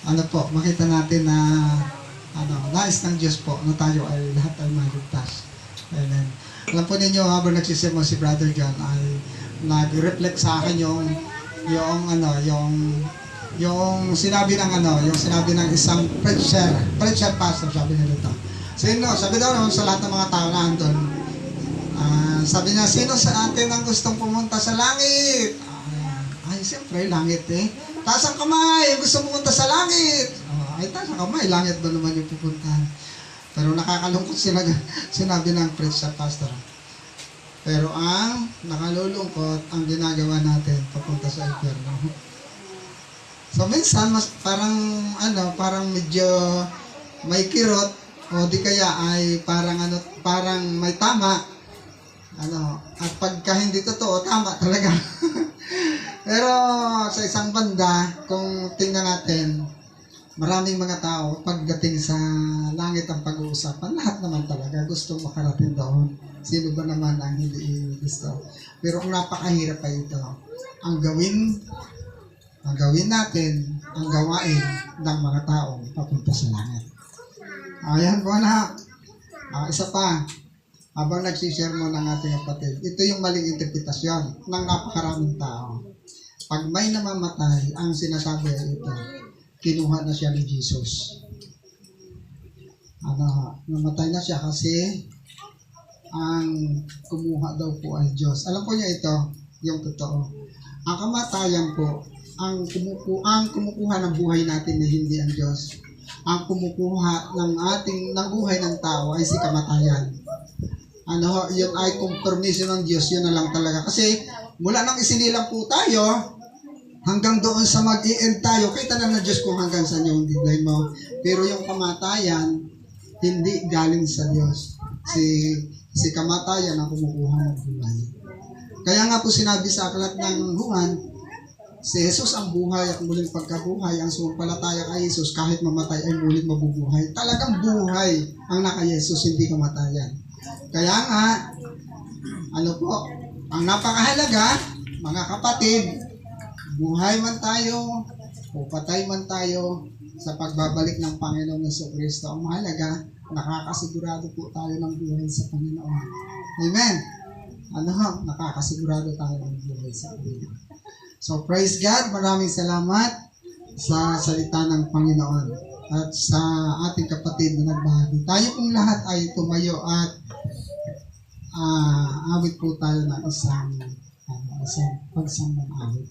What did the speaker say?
ano po, makita natin na nais ng Diyos po na tayo ay lahat ay maligtas. Amen. Alam po ninyo, habang nagsisimo si Brother John ay nag-reflect sa akin yung sinabi ng isang preacher pastor, sabi niya dito. Sabi daw naman sa lahat ng mga tao na andun, sabi niya, sino sa atin ang gustong pumunta sa langit? Ay, siyempre, langit eh. Taas ang kamay, gusto pumunta sa langit. Ay, taas ang kamay, langit ba naman yung pupuntahan? Pero nakakalungkot sinabi ng preacher pastor. Pero ang nakalulungkot, ang ginagawa natin papunta sa impyerno. So minsan mas parang medyo may kirot o di kaya ay parang may tama. At pagka hindi totoo, tama talaga. Pero sa isang banda, kung tingnan natin, maraming mga tao pagdating sa langit ang pag-uusapan, lahat naman talaga gustong makarating doon. Sino ba naman ang hindi gusto? Pero ang napakahirap pa ito, ang gawin natin, ang gawain ng mga taong papunta sa langit. Ayan po na. Isa pa, habang nagsishare mo ng ating kapatid, ito yung maling interpretasyon ng napakaraming tao. Pag may namamatay, ang sinasabi ay ito, kinuha na siya ni Jesus. Namatay na siya kasi ang kumuha daw po ay Diyos. Alam po niyo ito, yung totoo. Ang kamatayan po, ang kumukuha ng buhay natin na hindi ang Diyos. Ang kumukuha ng buhay ng tao ay si kamatayan. Yun ay kung permission ng Diyos, yun na lang talaga. Kasi mula nang isinilang po tayo, hanggang doon sa mag-i-end tayo, kita na ng Diyos kung hanggang saan yung deadline mo. Pero yung kamatayan, hindi galing sa Diyos. Si kamatayan ang kumukuha ng buhay. Kaya nga po sinabi sa aklat ng Juan, si Jesus ang buhay at muling pagkabuhay, ang sumampalataya kay Jesus kahit mamatay ay muling mabubuhay. Talagang buhay ang naka Jesus, hindi kamatayan. Kaya nga, ang napakahalaga, mga kapatid, buhay man tayo o patay man tayo sa pagbabalik ng Panginoong Jesucristo, ang mahalaga, nakakasigurado po tayo ng buhay sa Panginoon. Amen. Nakakasigurado tayo ng buhay sa Panginoon. So praise God, maraming salamat sa salita ng Panginoon at sa ating kapatid na nagbahagi. Tayo pong lahat ay tumayo at awit po tayo ng isang pagsambang awit.